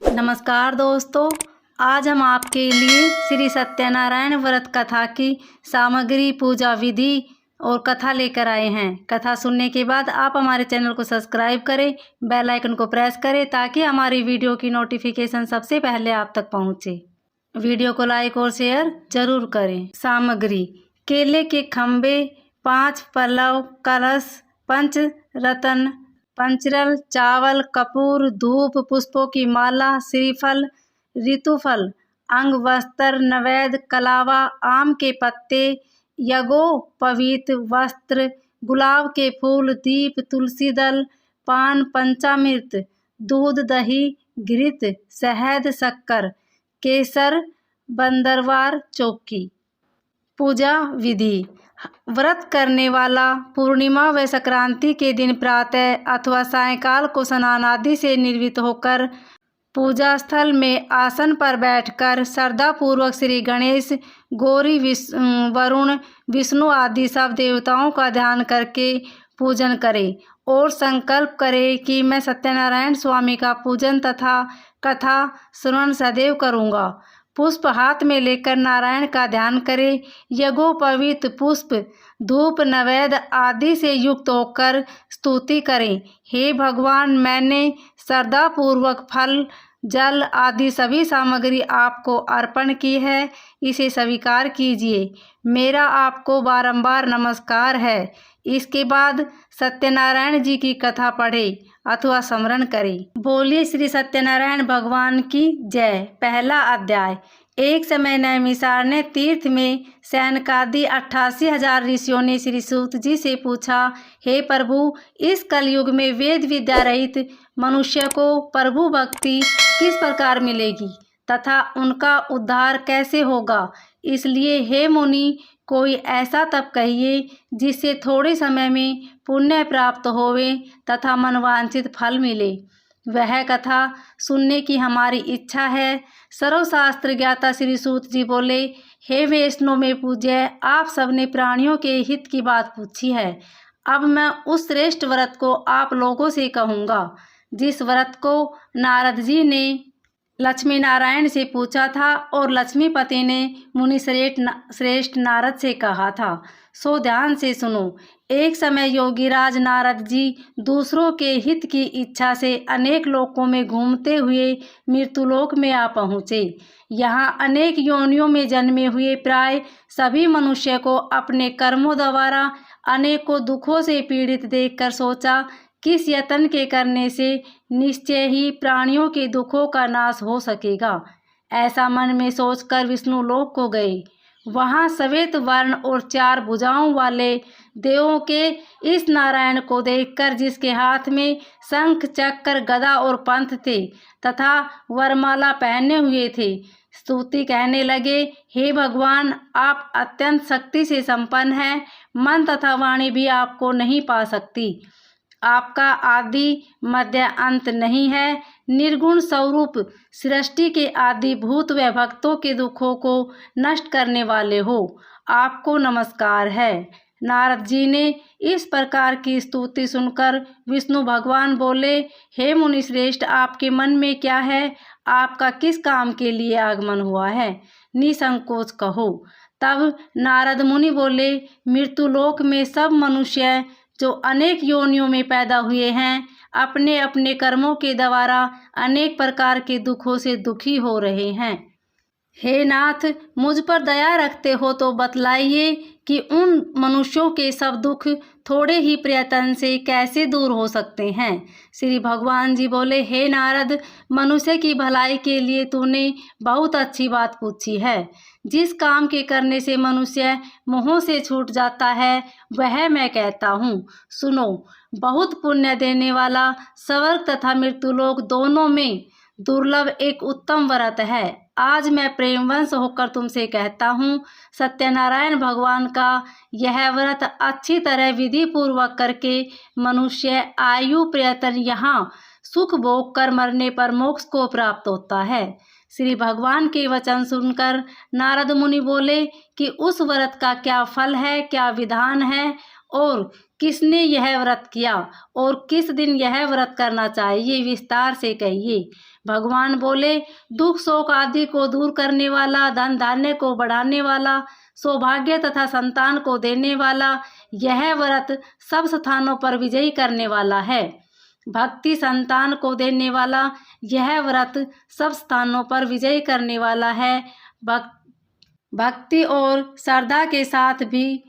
नमस्कार दोस्तों, आज हम आपके लिए श्री सत्यनारायण व्रत कथा की सामग्री, पूजा विधि और कथा लेकर आए हैं। कथा सुनने के बाद आप हमारे चैनल को सब्सक्राइब करें, बेल आइकन को प्रेस करें ताकि हमारी वीडियो की नोटिफिकेशन सबसे पहले आप तक पहुंचे। वीडियो को लाइक और शेयर जरूर करें। सामग्री: केले के खम्भे, 5 पल्लव, कलश, पंच रत्न, पंचरल, चावल, कपूर, धूप, पुष्पों की माला, श्रीफल, ऋतुफल, अंग वस्त्र, नैवेद्य, कलावा, आम के पत्ते, यज्ञोपवीत वस्त्र, गुलाब के फूल, दीप, तुलसी दल, पान, पंचामृत, दूध, दही, घृत, शहद, शक्कर, केसर, बंदरवार, चौकी। पूजा विधि: व्रत करने वाला पूर्णिमा व संक्रांति के दिन प्रातः अथवा सायंकाल को स्नान आदि से निर्वृत्त होकर पूजा स्थल में आसन पर बैठकर श्रद्धा पूर्वक श्री गणेश, गौरी, वरुण, विष्णु आदि सब देवताओं का ध्यान करके पूजन करे और संकल्प करे कि मैं सत्यनारायण स्वामी का पूजन तथा कथा श्रवण सदैव करूँगा। पुष्प हाथ में लेकर नारायण का ध्यान करें। यज्ञोपवीत पुष्प, धूप, नैवेद्य आदि से युक्त होकर स्तुति करें। हे भगवान, मैंने श्रद्धापूर्वक फल, जल आदि सभी सामग्री आपको अर्पण की है, इसे स्वीकार कीजिए। मेरा आपको बारंबार नमस्कार है। इसके बाद सत्यनारायण जी की कथा पढ़े अथवा स्मरण करें। बोलिए श्री सत्यनारायण भगवान की जय। पहला अध्याय। एक समय नैमिषारण्य तीर्थ में सैनकादि 88,000 ऋषियों ने श्री सूत जी से पूछा, हे प्रभु, इस कलयुग में वेद विद्या रहित मनुष्य को प्रभु भक्ति किस प्रकार मिलेगी तथा उनका उद्धार कैसे होगा? इसलिए हे मुनि, कोई ऐसा तप कहिए जिससे थोड़े समय में पुण्य प्राप्त होवे तथा मनवांछित फल मिले। वह कथा सुनने की हमारी इच्छा है। सर्वशास्त्र ज्ञाता श्री सूत जी बोले, हे वैष्णव में पूज्य, आप सबने प्राणियों के हित की बात पूछी है। अब मैं उस श्रेष्ठ व्रत को आप लोगों से कहूँगा जिस व्रत को नारद जी ने लक्ष्मी नारायण से पूछा था और लक्ष्मीपति ने मुनि श्रेष्ठ नारद से कहा था। सो ध्यान से सुनो। एक समय योगीराज नारद जी दूसरों के हित की इच्छा से अनेक लोकों में घूमते हुए मृत्युलोक में आ पहुँचे। यहाँ अनेक योनियों में जन्मे हुए प्राय सभी मनुष्य को अपने कर्मों द्वारा अनेकों दुखों से पीड़ित देखकर सोचा, किस यत्न के करने से निश्चय ही प्राणियों के दुखों का नाश हो सकेगा। ऐसा मन में सोचकर विष्णु लोक को गए। वहाँ श्वेत वर्ण और 4 भुजाओं वाले देवों के इस नारायण को देखकर, जिसके हाथ में शंख, चक्र, गदा और पंथ थे तथा वरमाला पहने हुए थे, स्तुति कहने लगे, हे भगवान, आप अत्यंत शक्ति से संपन्न हैं। मन तथा वाणी भी आपको नहीं पा सकती। आपका आदि मध्य अंत नहीं है। निर्गुण स्वरूप सृष्टि के आदि भूत व भक्तों के दुखों को नष्ट करने वाले हो। आपको नमस्कार है। नारद जी ने इस प्रकार की स्तुति सुनकर विष्णु भगवान बोले, हे मुनि श्रेष्ठ, आपके मन में क्या है? आपका किस काम के लिए आगमन हुआ है? निसंकोच कहो। तब नारद मुनि बोले, मृत्युलोक में सब मनुष्य जो अनेक योनियों में पैदा हुए हैं, अपने अपने कर्मों के द्वारा अनेक प्रकार के दुखों से दुखी हो रहे हैं। हे नाथ, मुझ पर दया रखते हो तो बतलाइए कि उन मनुष्यों के सब दुख थोड़े ही प्रयत्न से कैसे दूर हो सकते हैं। श्री भगवान जी बोले, हे नारद, मनुष्य की भलाई के लिए तूने बहुत अच्छी बात पूछी है। जिस काम के करने से मनुष्य मोह से छूट जाता है वह मैं कहता हूँ। सुनो। बहुत पुण्य देने वाला स्वर्ग तथा मृत्युलोक दोनों में दुर्लभ एक उत्तम व्रत है। आज मैं प्रेमवश होकर तुमसे कहता हूँ, सत्यनारायण भगवान का यह व्रत अच्छी तरह विधि पूर्वक करके मनुष्य आयु प्रयत्न यहाँ सुख भोग कर मरने पर मोक्ष को प्राप्त होता है। श्री भगवान के वचन सुनकर नारद मुनि बोले कि उस व्रत का क्या फल है, क्या विधान है और किसने यह व्रत किया और किस दिन यह व्रत करना चाहिए, विस्तार से कहिए। भगवान बोले, दुख शोक आदि को दूर करने वाला, धन धान्य को बढ़ाने वाला, सौभाग्य तथा संतान को देने वाला यह व्रत सब स्थानों पर विजयी करने वाला है। भक्ति संतान को देने वाला यह व्रत सब स्थानों पर विजयी करने वाला है। भक्ति और श्रद्धा के साथ भी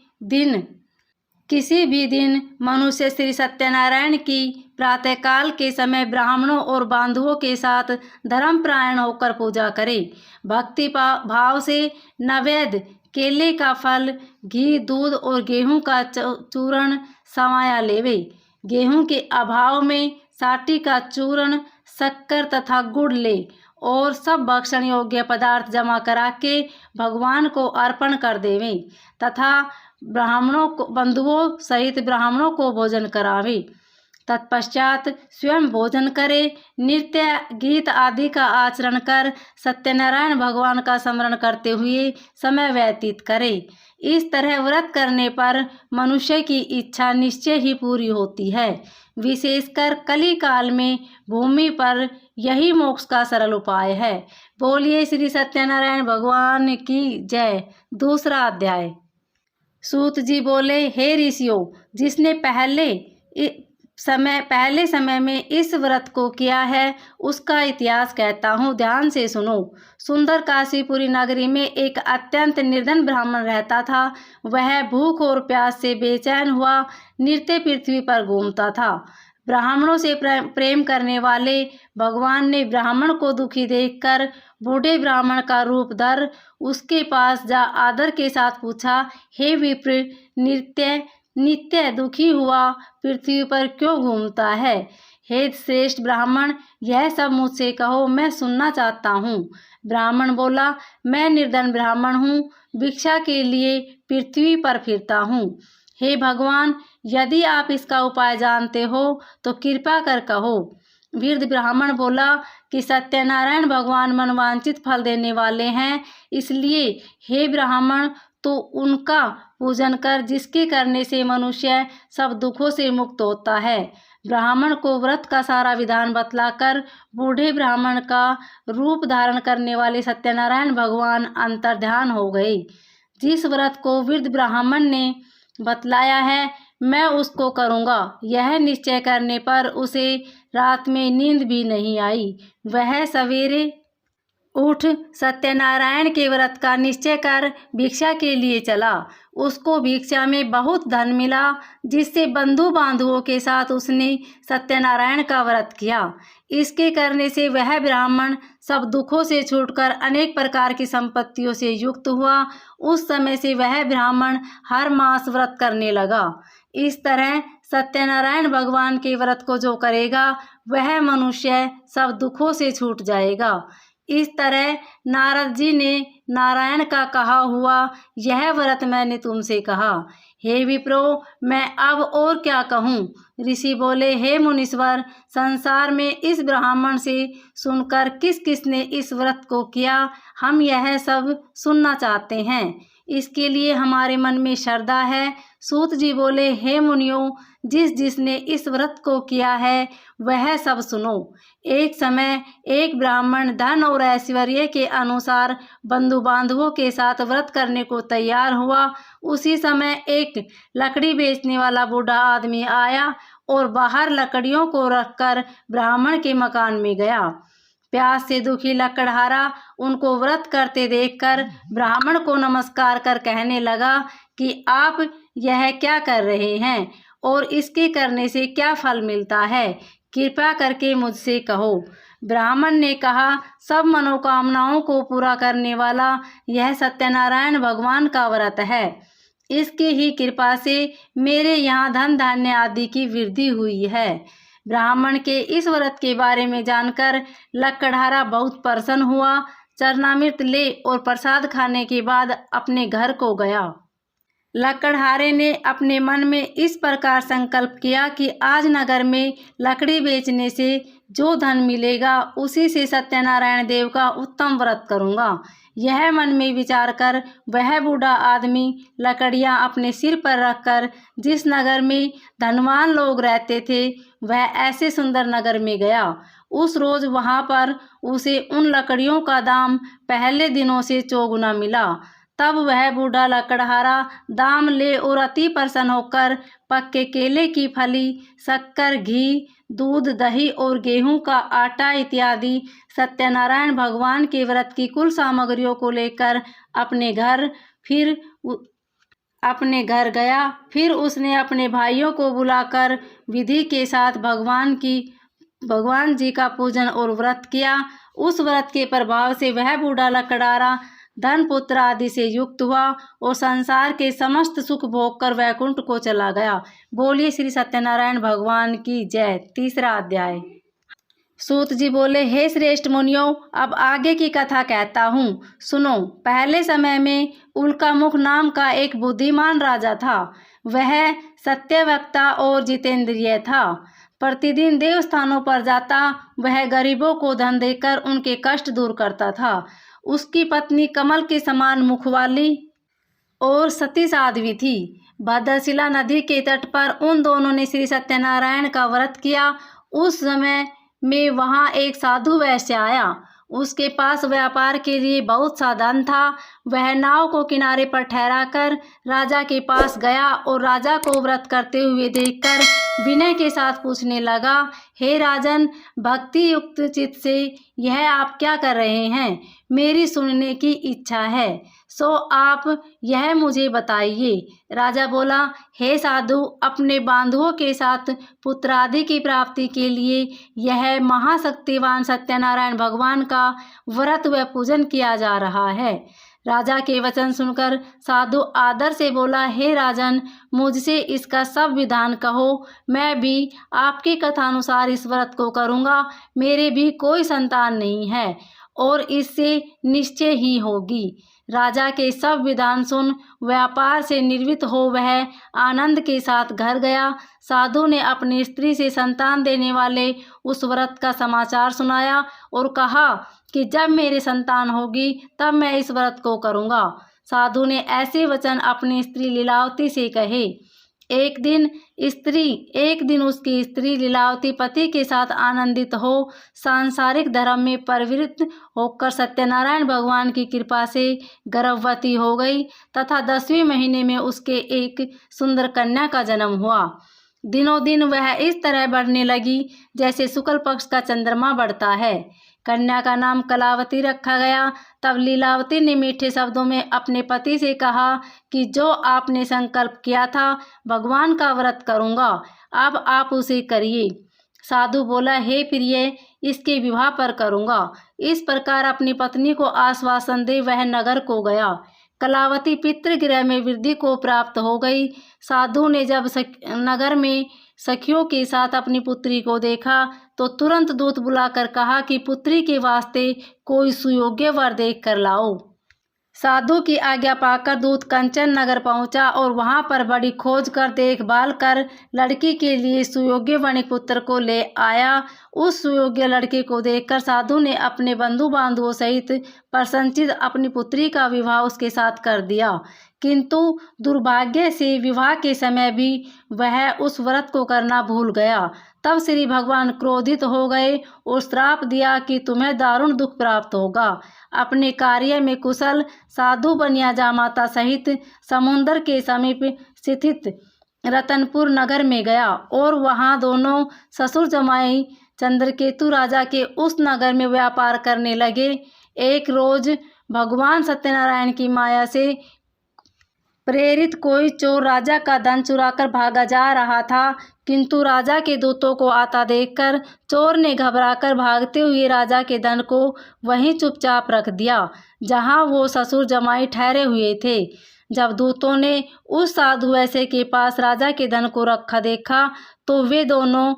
किसी भी दिन मनुष्य श्री सत्यनारायण की प्रातःकाल के समय ब्राह्मणों और बांधुओं के साथ धर्मपरायण होकर पूजा करे। भक्ति भाव से नैवेद्य केले का फल, घी, दूध और गेहूं का चूर्ण समाया लेवे। गेहूं के अभाव में साटी का चूर्ण, शक्कर तथा गुड़ ले और सब भक्षण योग्य पदार्थ जमा करा के भगवान को अर्पण कर देवे तथा बंधुओं सहित ब्राह्मणों को भोजन करावे। तत्पश्चात स्वयं भोजन करे, नृत्य गीत आदि का आचरण कर सत्यनारायण भगवान का स्मरण करते हुए समय व्यतीत करे। इस तरह व्रत करने पर मनुष्य की इच्छा निश्चय ही पूरी होती है। विशेषकर कली काल में भूमि पर यही मोक्ष का सरल उपाय है। बोलिए श्री सत्यनारायण भगवान की जय। दूसरा अध्याय। सूत जी बोले, हे ऋषियों, जिसने पहले समय में इस व्रत को किया है उसका इतिहास कहता हूँ, ध्यान से सुनो। सुंदर काशीपुरी नगरी में एक अत्यंत निर्धन ब्राह्मण रहता था। वह भूख और प्यास से बेचैन हुआ नित्य पृथ्वी पर घूमता था। ब्राह्मणों से प्रेम करने वाले भगवान ने ब्राह्मण को दुखी देखकर बूढ़े ब्राह्मण का रूप धर उसके पास जा आदर के साथ पूछा, हे विप्र, नित्य दुखी हुआ पृथ्वी पर क्यों घूमता है? हे श्रेष्ठ ब्राह्मण, यह सब मुझसे कहो, मैं सुनना चाहता हूँ। ब्राह्मण बोला, मैं निर्धन ब्राह्मण हूँ, भिक्षा के लिए पृथ्वी पर फिरता हूँ। हे भगवान, यदि आप इसका उपाय जानते हो तो कृपा कर कहो। वृद्ध ब्राह्मण बोला कि सत्यनारायण भगवान मनवांचित फल देने वाले हैं, इसलिए हे ब्राह्मण, तो उनका पूजन कर, जिसके करने से मनुष्य सब दुखों से मुक्त होता है। ब्राह्मण को व्रत का सारा विधान बतलाकर बूढ़े ब्राह्मण का रूप धारण करने वाले सत्यनारायण भगवान अंतर्ध्यान हो गए। जिस व्रत को वृद्ध ब्राह्मण ने बतलाया है मैं उसको करूँगा, यह निश्चय करने पर उसे रात में नींद भी नहीं आई। वह सवेरे उठ सत्यनारायण के व्रत का निश्चय कर भिक्षा के लिए चला। उसको भिक्षा में बहुत धन मिला, जिससे बंधु बांधुओं के साथ उसने सत्यनारायण का व्रत किया। इसके करने से वह ब्राह्मण सब दुखों से छूटकर अनेक प्रकार की संपत्तियों से युक्त हुआ। उस समय से वह ब्राह्मण हर मास व्रत करने लगा। इस तरह सत्यनारायण भगवान के व्रत को जो करेगा वह मनुष्य सब दुखों से छूट जाएगा। इस तरह नारद जी ने नारायण का कहा हुआ यह व्रत मैंने तुमसे कहा। हे विप्रो, मैं अब और क्या कहूँ? ऋषि बोले, हे मुनीश्वर, संसार में इस ब्राह्मण से सुनकर किस किसने इस व्रत को किया, हम यह सब सुनना चाहते हैं। इसके लिए हमारे मन में श्रद्धा है। सूत जी बोले, हे मुनियों, जिसने इस व्रत को किया है वह सब सुनो। एक समय एक ब्राह्मण धन और ऐश्वर्य के अनुसार बंधु बांधवों के साथ व्रत करने को तैयार हुआ। उसी समय एक लकड़ी बेचने वाला बूढ़ा आदमी आया और बाहर लकड़ियों को रखकर ब्राह्मण के मकान में गया। प्यास से दुखी लकड़हारा उनको व्रत करते देखकर ब्राह्मण को नमस्कार कर कहने लगा कि आप यह क्या कर रहे हैं और इसके करने से क्या फल मिलता है, कृपा करके मुझसे कहो। ब्राह्मण ने कहा, सब मनोकामनाओं को पूरा करने वाला यह सत्यनारायण भगवान का व्रत है। इसकी ही कृपा से मेरे यहाँ धन धान्य आदि की वृद्धि हुई है। ब्राह्मण के इस व्रत के बारे में जानकर लकड़हारा बहुत प्रसन्न हुआ। चरणामृत ले और प्रसाद खाने के बाद अपने घर को गया। लकड़हारे ने अपने मन में इस प्रकार संकल्प किया कि आज नगर में लकड़ी बेचने से जो धन मिलेगा उसी से सत्यनारायण देव का उत्तम व्रत करूँगा। यह मन में विचार कर वह बूढ़ा आदमी लकड़ियाँ अपने सिर पर रखकर जिस नगर में धनवान लोग रहते थे वह ऐसे सुंदर नगर में गया। उस रोज वहाँ पर उसे उन लकड़ियों का दाम पहले दिनों से चौगुना मिला। तब वह बूढ़ा लकड़हारा दाम ले और अति प्रसन्न होकर पक्के केले की फली, शक्कर, घी, दूध, दही और गेहूं का आटा इत्यादि सत्यनारायण भगवान के व्रत की कुल सामग्रियों को लेकर अपने घर गया। फिर उसने अपने भाइयों को बुलाकर विधि के साथ भगवान जी का पूजन और व्रत किया। उस व्रत के प्रभाव से वह बूढ़ा लकड़हारा धन, पुत्र आदि से युक्त हुआ और संसार के समस्त सुख भोग कर वैकुंठ को चला गया। बोलिए श्री सत्यनारायण भगवान की जय। तीसरा अध्याय। सूत जी बोले, हे श्रेष्ठ मुनियों, अब आगे की कथा कहता हूँ, सुनो। पहले समय में उल्कामुख नाम का एक बुद्धिमान राजा था। वह सत्यवक्ता और जितेंद्रिय था। प्रतिदिन देवस्थानों पर जाता वह गरीबों को धन देकर उनके कष्ट दूर करता था। उसकी पत्नी कमल के समान मुख वाली और सती साध्वी थी। भद्रशिला नदी के तट पर उन दोनों ने श्री सत्यनारायण का व्रत किया। उस समय में वहाँ एक साधु वैश्य आया। उसके पास व्यापार के लिए बहुत सा धन था। वह नाव को किनारे पर ठहराकर राजा के पास गया और राजा को व्रत करते हुए देखकर विनय के साथ पूछने लगा, हे राजन, भक्ति युक्त चित्त से यह आप क्या कर रहे हैं? मेरी सुनने की इच्छा है, सो आप यह मुझे बताइए। राजा बोला, हे साधु, अपने बांधुओं के साथ पुत्र आदि की प्राप्ति के लिए यह महाशक्तिवान सत्यनारायण भगवान का व्रत व पूजन किया जा रहा है। राजा के वचन सुनकर साधु आदर से बोला, हे राजन, मुझसे इसका सब विधान कहो, मैं भी आपकी कथानुसार इस व्रत को करूँगा। मेरे भी कोई संतान नहीं है और इससे निश्चय ही होगी। राजा के सब विधान सुन व्यापार से निर्वृत्त हो वह आनंद के साथ घर गया। साधु ने अपनी स्त्री से संतान देने वाले उस व्रत का समाचार सुनाया और कहा कि जब मेरे संतान होगी तब मैं इस व्रत को करूँगा। साधु ने ऐसे वचन अपनी स्त्री लीलावती से कहे। एक दिन उसकी स्त्री लीलावती पति के साथ आनंदित हो सांसारिक धर्म में प्रवृत्त होकर सत्यनारायण भगवान की कृपा से गर्भवती हो गई तथा 10वें महीने में उसके एक सुंदर कन्या का जन्म हुआ। दिनों दिन वह इस तरह बढ़ने लगी जैसे शुक्ल पक्ष का चंद्रमा बढ़ता है। कन्या का नाम कलावती रखा गया। तब लीलावती ने मीठे शब्दों में अपने पति से कहा कि जो आपने संकल्प किया था भगवान का व्रत करूँगा, अब आप उसे करिए। साधु बोला, हे प्रिय, इसके विवाह पर करूँगा। इस प्रकार अपनी पत्नी को आश्वासन दे वह नगर को गया। कलावती पितृगृह में वृद्धि को प्राप्त हो गई। साधु ने जब नगर में सखियों के साथ अपनी पुत्री को देखा तो तुरंत दूत बुलाकर कहा कि पुत्री के वास्ते कोई सुयोग्य वर देख कर लाओ। साधु की आज्ञा पाकर दूत कंचन नगर पहुंचा और वहां पर बड़ी खोज कर देखभाल कर लड़की के लिए सुयोग्य वणिक पुत्र को ले आया। उस सुयोग्य लड़के को देखकर साधु ने अपने बंधु बांधवों सहित प्रसन्नचित्त अपनी पुत्री का विवाह उसके साथ कर दिया। किंतु दुर्भाग्य से विवाह के समय भी वह उस व्रत को करना भूल गया। तब श्री भगवान क्रोधित हो गए और श्राप दिया कि तुम्हें दारुण दुख प्राप्त होगा। अपने कार्य में कुशल साधु बनिया जामाता सहित समुद्र के समीप स्थित रतनपुर नगर में गया और वहां दोनों ससुर जमाई चंद्रकेतु राजा के उस नगर में व्यापार करने लगे। एक रोज भगवान सत्यनारायण की माया से प्रेरित कोई चोर राजा का धन चुराकर भागा जा रहा था, किंतु राजा के दूतों को आता देखकर चोर ने घबराकर भागते हुए राजा के धन को वहीं चुपचाप रख दिया जहां वो ससुर जमाई ठहरे हुए थे। जब दूतों ने उस साधु वैश्य के पास राजा के धन को रखा देखा तो वे दोनों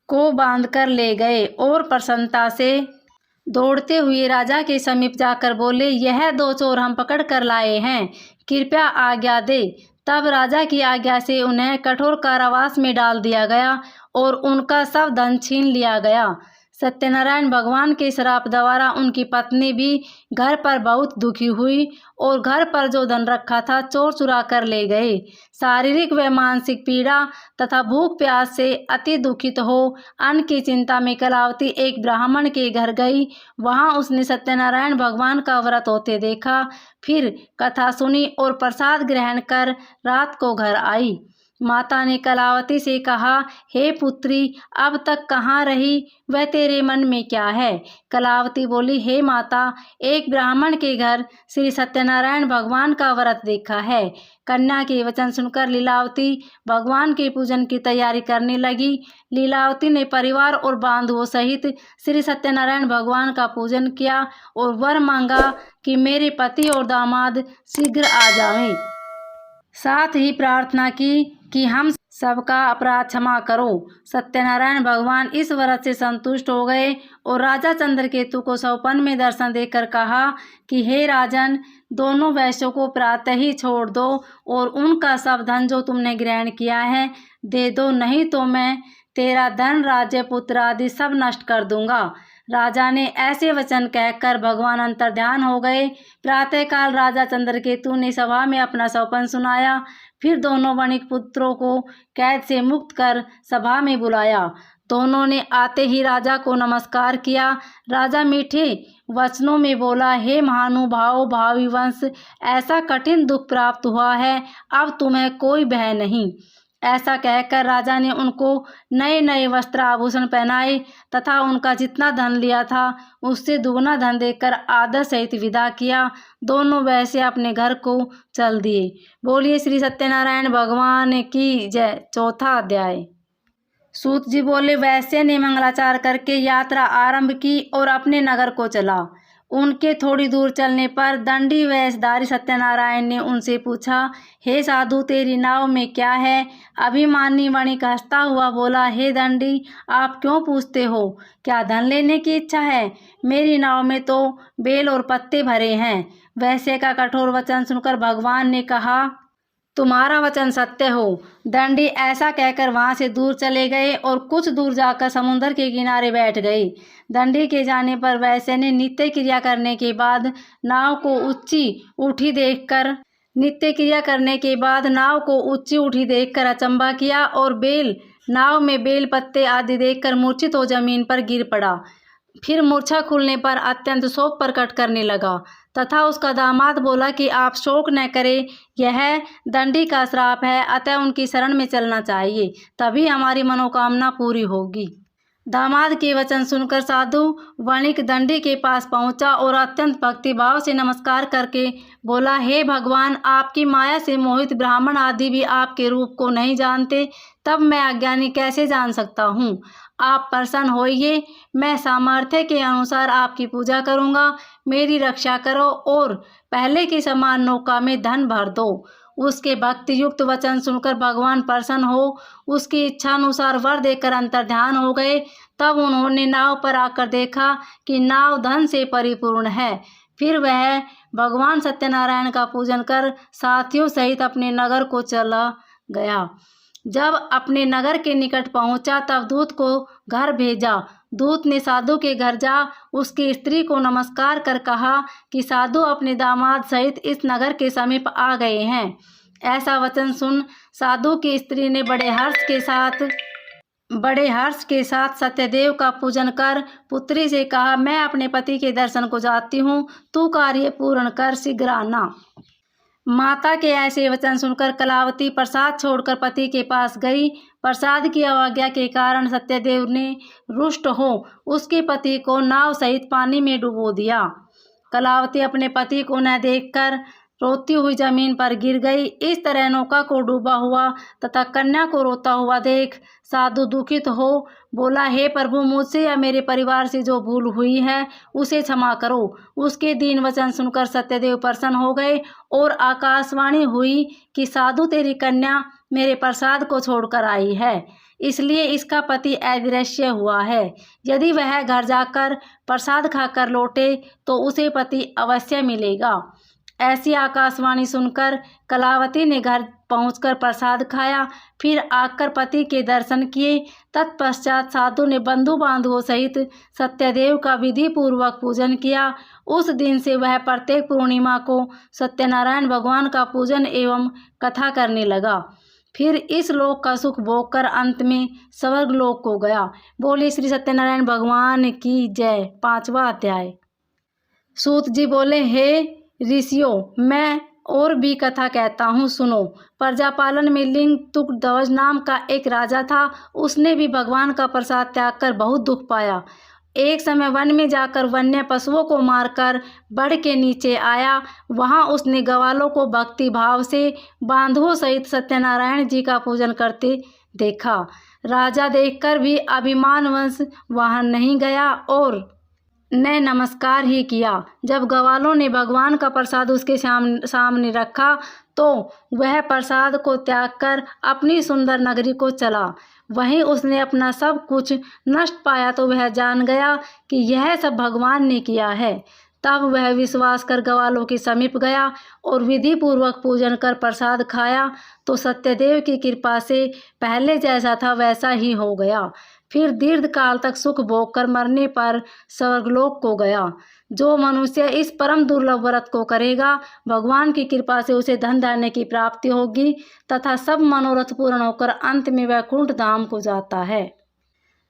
को बांधकर ले गए और प्रसन्नता से दौड़ते हुए राजा के समीप जाकर बोले, यह 2 चोर हम पकड़ कर लाए हैं, कृपया आज्ञा दे। तब राजा की आज्ञा से उन्हें कठोर कारावास में डाल दिया गया और उनका सब धन छीन लिया गया। सत्यनारायण भगवान के श्राप द्वारा उनकी पत्नी भी घर पर बहुत दुखी हुई और घर पर जो धन रखा था चोर चुरा कर ले गए। शारीरिक व मानसिक पीड़ा तथा भूख प्यास से अति दुखित हो अन्न की चिंता में कलावती एक ब्राह्मण के घर गई। वहां उसने सत्यनारायण भगवान का व्रत होते देखा। फिर कथा सुनी और प्रसाद ग्रहण कर रात को घर आई। माता ने कलावती से कहा, हे पुत्री, अब तक कहाँ रही, वह तेरे मन में क्या है? कलावती बोली, हे माता, एक ब्राह्मण के घर श्री सत्यनारायण भगवान का व्रत देखा है। कन्या के वचन सुनकर लीलावती भगवान के पूजन की तैयारी करने लगी। लीलावती ने परिवार और बांधुओं सहित श्री सत्यनारायण भगवान का पूजन किया और वर मांगा कि मेरे पति और दामाद शीघ्र आ जाएं। साथ ही प्रार्थना की कि हम सबका अपराध क्षमा करो। सत्यनारायण भगवान इस व्रत से संतुष्ट हो गए और राजा चंद्रकेतु को स्वप्न में दर्शन देकर कहा कि हे राजन, दोनों वैश्यों को प्रातः ही छोड़ दो और उनका सब धन जो तुमने ग्रहण किया है दे दो, नहीं तो मैं तेरा धन, राज्य, पुत्र आदि सब नष्ट कर दूंगा। राजा ने ऐसे वचन कहकर भगवान अंतर्ध्यान हो गए। प्रातःकाल राजा चंद्रकेतु ने सभा में अपना स्वप्न सुनाया। फिर दोनों वणिक पुत्रों को कैद से मुक्त कर सभा में बुलाया। दोनों ने आते ही राजा को नमस्कार किया। राजा मीठे वचनों में बोला, हे महानुभाव भावी वंश, ऐसा कठिन दुख प्राप्त हुआ है, अब तुम्हें कोई भय नहीं। ऐसा कहकर राजा ने उनको नए नए वस्त्र आभूषण पहनाए तथा उनका जितना धन लिया था उससे दुगना धन देकर आदर सहित विदा किया। दोनों वैसे अपने घर को चल दिए। बोलिए श्री सत्यनारायण भगवान की जय। चौथा अध्याय। सूत जी बोले, वैश्य ने मंगलाचार करके यात्रा आरंभ की और अपने नगर को चला। उनके थोड़ी दूर चलने पर दंडी वेशधारी सत्यनारायण ने उनसे पूछा, हे साधु, तेरी नाव में क्या है? अभिमानी वणिक हंसता हुआ बोला, हे दंडी, आप क्यों पूछते हो? क्या धन लेने की इच्छा है? मेरी नाव में तो बेल और पत्ते भरे हैं। वैश्य का कठोर वचन सुनकर भगवान ने कहा, तुम्हारा वचन सत्य हो। दंडी ऐसा कहकर वहां से दूर चले गए और कुछ दूर जाकर समुद्र के किनारे बैठ गए। दंडी के जाने पर वैश्य ने नित्य क्रिया करने के बाद नाव को ऊंची उठी देखकर अचंभा किया और नाव में बेल पत्ते आदि देखकर मूर्छित हो जमीन पर गिर पड़ा। फिर मूर्छा खुलने पर अत्यंत शोक प्रकट करने लगा तथा उसका दामाद बोला कि आप शोक न करें, यह दंडी का श्राप है, अतः उनकी शरण में चलना चाहिए, तभी हमारी मनोकामना पूरी होगी। दामाद के वचन सुनकर साधु वणिक दंडी के पास पहुंचा और अत्यंत भक्तिभाव से नमस्कार करके बोला, हे भगवान, आपकी माया से मोहित ब्राह्मण आदि भी आपके रूप को नहीं जानते, तब मैं अज्ञानी कैसे जान सकता हूँ? आप प्रसन्न होइए, मैं सामर्थ्य के अनुसार आपकी पूजा करूँगा। मेरी रक्षा करो और पहले की समान नौका में धन भर दो। उसके भक्ति युक्त वचन सुनकर भगवान प्रसन्न हो उसकी इच्छा अनुसार वर देकर अंतर्ध्यान हो गए। तब उन्होंने नाव पर आकर देखा कि नाव धन से परिपूर्ण है। फिर वह भगवान सत्यनारायण का पूजन कर साथियों सहित अपने नगर को चला गया। जब अपने नगर के निकट पहुंचा तब दूत को घर भेजा। दूत ने साधु के घर जा उसकी स्त्री को नमस्कार कर कहा कि साधु अपने दामाद सहित इस नगर के समीप आ गए हैं। ऐसा वचन सुन साधु की स्त्री ने बड़े हर्ष के साथ सत्यदेव का पूजन कर पुत्री से कहा, मैं अपने पति के दर्शन को जाती हूँ, तू कार्य पूर्ण कर शीघ्र आना। माता के ऐसे वचन सुनकर कलावती प्रसाद छोड़कर पति के पास गई। प्रसाद की अवज्ञा के कारण सत्यदेव ने रुष्ट हो उसके पति को नाव सहित पानी में डुबो दिया। कलावती अपने पति को न देखकर रोती हुई जमीन पर गिर गई। इस तरह नौका को डूबा हुआ तथा कन्या को रोता हुआ देख साधु दुखित हो बोला, हे प्रभु, मुझसे या मेरे परिवार से जो भूल हुई है उसे क्षमा करो। उसके दीन वचन सुनकर सत्यदेव प्रसन्न हो गए और आकाशवाणी हुई कि साधु, तेरी कन्या मेरे प्रसाद को छोड़कर आई है। इसलिए इसका पति अदृश्य हुआ है। यदि वह घर जाकर प्रसाद खाकर लौटे तो उसे पति अवश्य मिलेगा। ऐसी आकाशवाणी सुनकर कलावती ने घर पहुंचकर प्रसाद खाया, फिर आकर पति के दर्शन किए। तत्पश्चात साधु ने बंधु बांधवों सहित सत्यदेव का विधि पूर्वक पूजन किया। उस दिन से वह प्रत्येक पूर्णिमा को सत्यनारायण भगवान का पूजन एवं कथा करने लगा। फिर इस लोक का सुख भोग कर अंत में स्वर्ग लोक को गया। बोले श्री सत्यनारायण भगवान की जय। 5वां अध्याय। सूत जी बोले, हे ऋषियों, मैं और भी कथा कहता हूँ, सुनो। प्रजापालन में लिंग तुकध्वज नाम का एक राजा था। उसने भी भगवान का प्रसाद त्याग कर बहुत दुख पाया। एक समय वन में जाकर वन्य पशुओं को मारकर बड़ के नीचे आया। वहां उसने ग्वालों को भक्ति भाव से बांधवों सहित सत्यनारायण जी का पूजन करते देखा। राजा देखकर भी अभिमानवश वहां नहीं गया और ने नमस्कार ही किया। जब ग्वालों ने भगवान का प्रसाद उसके सामने रखा तो वह प्रसाद को त्याग कर अपनी सुंदर नगरी को चला। वहीं उसने अपना सब कुछ नष्ट पाया तो वह जान गया कि यह सब भगवान ने किया है। तब वह विश्वास कर ग्वालों के समीप गया और विधि पूर्वक पूजन कर प्रसाद खाया तो सत्यदेव की कृपा से पहले जैसा था वैसा ही हो गया। फिर दीर्घ काल तक सुख भोग कर मरने पर स्वर्गलोक को गया। जो मनुष्य इस परम दुर्लभ व्रत को करेगा, भगवान की कृपा से उसे धन धान्य की प्राप्ति होगी तथा सब मनोरथ पूर्ण होकर अंत में वैकुंठ धाम को जाता है।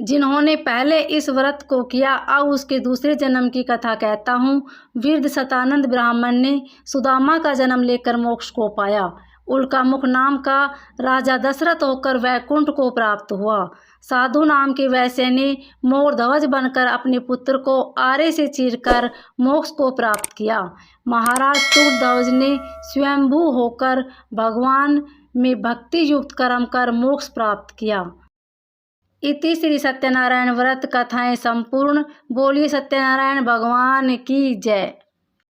जिन्होंने पहले इस व्रत को किया, अब उसके दूसरे जन्म की कथा कहता हूँ। वृद्ध शतानंद ब्राह्मण ने सुदामा का जन्म लेकर मोक्ष को पाया। उल्कामुख नाम का राजा दशरथ होकर वैकुंठ को प्राप्त हुआ। साधु नाम के वैश्य ने मोरध्वज बनकर अपने पुत्र को आरे से चीरकर मोक्ष को प्राप्त किया। महाराज तुकध्वज ने स्वयंभू होकर भगवान में भक्ति युक्त कर्म कर मोक्ष प्राप्त किया। इति श्री सत्यनारायण व्रत कथाएं संपूर्ण। बोलिए सत्यनारायण भगवान की जय।